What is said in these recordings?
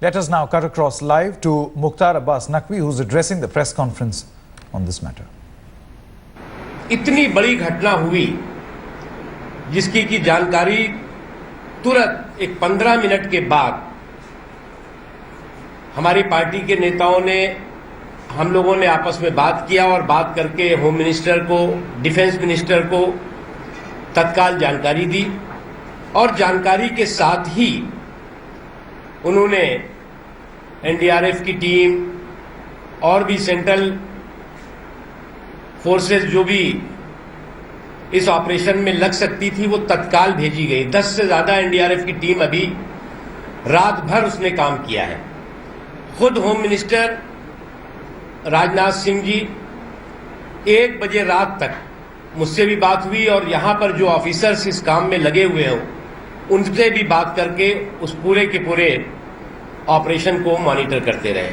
Let us now cut across live to Mukhtar Abbas Naqvi, who's addressing the press conference on this matter. इतनी बड़ी घटना हुई जिसकी की जानकारी तुरंत एक 15 मिनट के बाद हमारी पार्टी के नेताओं ने, हम लोगों ने आपस में बात किया और बात करके होम मिनिस्टर को, डिफेंस मिनिस्टर को तत्काल जानकारी दी और जानकारी के साथ ही उन्होंने एनडीआरएफ की टीम और भी सेंट्रल फोर्सेस जो भी इस ऑपरेशन में लग सकती थी वो तत्काल भेजी गई। 10 से ज्यादा एनडीआरएफ की टीम अभी रात भर उसने काम किया है। खुद होम मिनिस्टर राजनाथ सिंह जी 1 बजे रात तक मुझसे भी बात हुई और यहां पर जो ऑफिसर्स इस काम में लगे हुए हैं उनसे भी बात करके उस पूरे के पूरे ऑपरेशन को मॉनिटर करते रहे।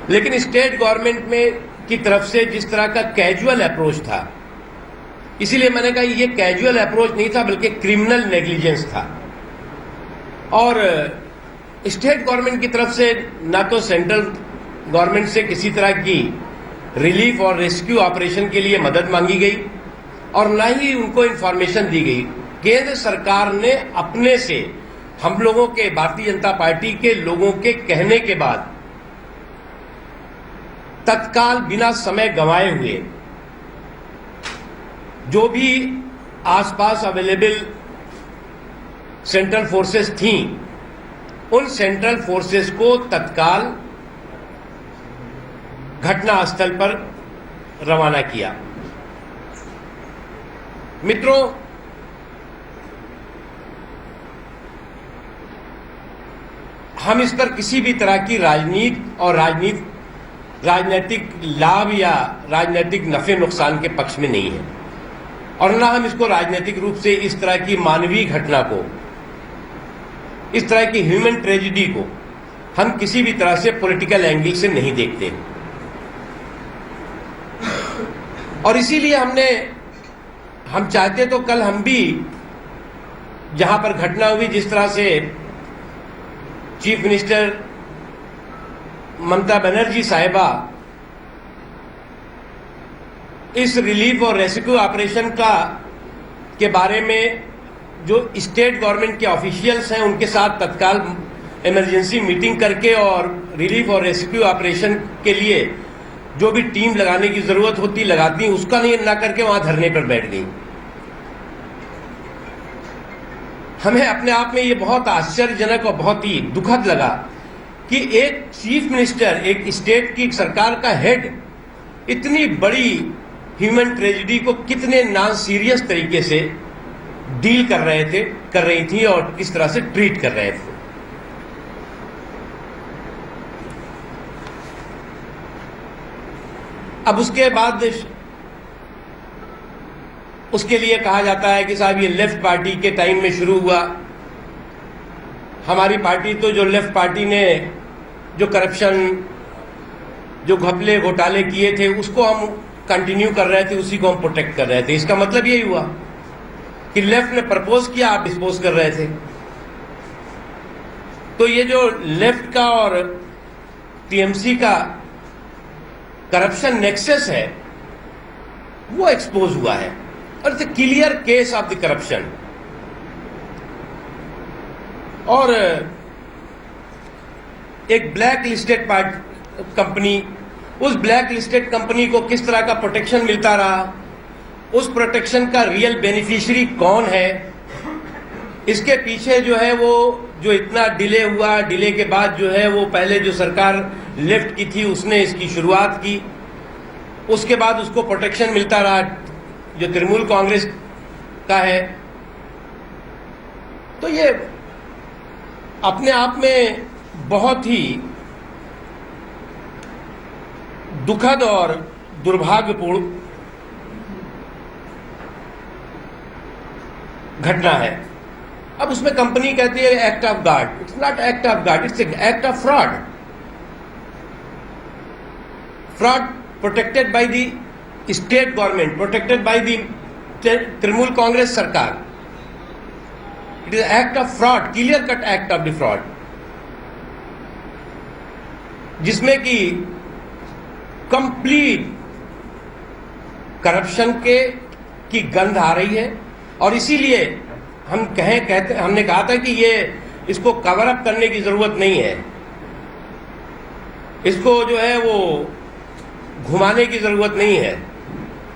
लेकिन स्टेट गवर्नमेंट में की तरफ से जिस तरह का कैजुअल अप्रोच था, इसीलिए मैंने कहा ये कैजुअल अप्रोच नहीं था बल्कि क्रिमिनल नेग्लिजेंस था। और स्टेट गवर्नमेंट की तरफ से ना तो सेंट्रल गवर्नमेंट से किसी तरह की रिलीफ और रेस्क्यू ऑपरेशन के लिए मदद मांगी गई और ना ही उनको इंफॉर्मेशन दी गई। केंद्र सरकार ने अपने से, हम लोगों के, भारतीय जनता पार्टी के लोगों के कहने के बाद तत्काल बिना समय गंवाए हुए जो भी आसपास अवेलेबल सेंट्रल फोर्सेस थीं, उन सेंट्रल फोर्सेस को तत्काल घटनास्थल पर रवाना किया। मित्रों, हम इस पर किसी भी तरह की राजनीति और राजनीतिक लाभ या राजनीतिक नफे नुकसान के पक्ष में नहीं है और ना हम इसको राजनीतिक रूप से इस तरह की मानवीय घटना को, इस तरह की ह्यूमन ट्रेजेडी को हम किसी भी तरह से पॉलिटिकल एंगल से नहीं देखते। और इसीलिए हम चाहते तो कल हम भी जहां पर घटना हुई, जिस तरह से चीफ मिनिस्टर ममता बनर्जी साहिबा इस रिलीफ और रेस्क्यू ऑपरेशन के बारे में जो स्टेट गवर्नमेंट के ऑफिशियल्स हैं उनके साथ तत्काल इमरजेंसी मीटिंग करके और रिलीफ और रेस्क्यू ऑपरेशन के लिए जो भी टीम लगाने की जरूरत होती लगाती, उसका नहीं ना करके वहां धरने पर बैठ गई। हमें अपने आप में ये बहुत आश्चर्यजनक और बहुत ही दुखद लगा कि एक चीफ मिनिस्टर, एक स्टेट की सरकार का हेड इतनी बड़ी ह्यूमन ट्रेजेडी को कितने नॉन सीरियस तरीके से डील कर रही थी और किस तरह से ट्रीट कर रहे थे। अब उसके बाद उसके लिए कहा जाता है कि साहब ये लेफ्ट पार्टी के टाइम में शुरू हुआ। हमारी पार्टी तो जो लेफ्ट पार्टी ने जो करप्शन, जो घपले घोटाले किए थे उसको हम कंटिन्यू कर रहे थे, उसी को हम प्रोटेक्ट कर रहे थे। इसका मतलब यही हुआ कि लेफ्ट ने प्रपोज किया, आप डिस्पोज कर रहे थे। तो ये जो लेफ्ट का और टीएमसी का करप्शन नेक्सस है वो एक्सपोज हुआ है और it's a clear case of the corruption. और एक ब्लैक लिस्टेड कंपनी, उस ब्लैक लिस्टेड कंपनी को किस तरह का प्रोटेक्शन मिलता रहा, उस प्रोटेक्शन का रियल बेनिफिशियरी कौन है, इसके पीछे जो है वो जो इतना डिले हुआ, डिले के बाद जो है वो पहले जो सरकार लेफ्ट की थी उसने इसकी शुरुआत की, उसके बाद उसको प्रोटेक्शन मिलता रहा जो तृणमूल कांग्रेस का है। तो ये अपने आप में बहुत ही दुखद और दुर्भाग्यपूर्ण घटना है। अब उसमें कंपनी कहती है act of God. It's not act of God, it's act of fraud. Fraud protected by the state government, protected by the Trinamool Congress सरकार। It is act of fraud, clear cut act of the fraud. जिसमें कि complete corruption की गंध आ रही है। और इसीलिए हमने कहा था कि इसको कवर अप करने की जरूरत नहीं है, इसको जो है वो घुमाने की जरूरत नहीं है,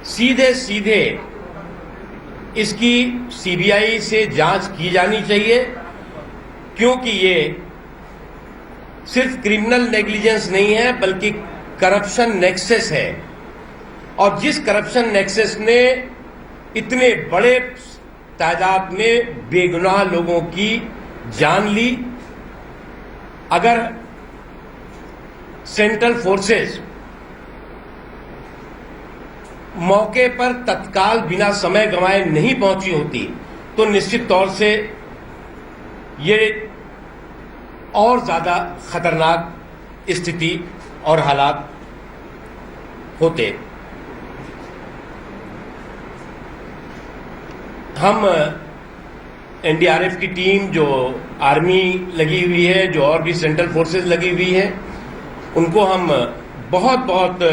सीधे सीधे इसकी सीबीआई से जांच की जानी चाहिए, क्योंकि ये सिर्फ क्रिमिनल नेग्लिजेंस नहीं है बल्कि करप्शन नेक्सस है। और जिस करप्शन नेक्सस ने इतने बड़े तादाद में बेगुनाह लोगों की जान ली, अगर सेंट्रल फोर्सेस मौके पर तत्काल बिना समय गंवाए नहीं पहुंची होती तो निश्चित तौर से ये और ज्यादा खतरनाक स्थिति और हालात होते। हम एनडीआरएफ की टीम, जो आर्मी लगी हुई है, जो और भी सेंट्रल फोर्सेस लगी हुई है, उनको हम बहुत बहुत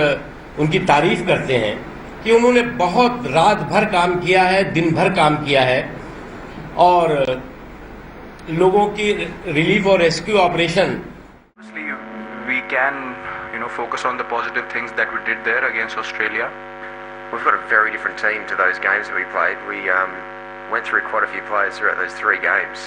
उनकी तारीफ करते हैं कि उन्होंने बहुत रात भर काम किया है, दिन भर काम किया है और लोगों की रिलीफ और rescue operation. We can, focus on the positive things that we did there against Australia. We've got a very different team to those games that we played. We went through quite a few players throughout those 3 games.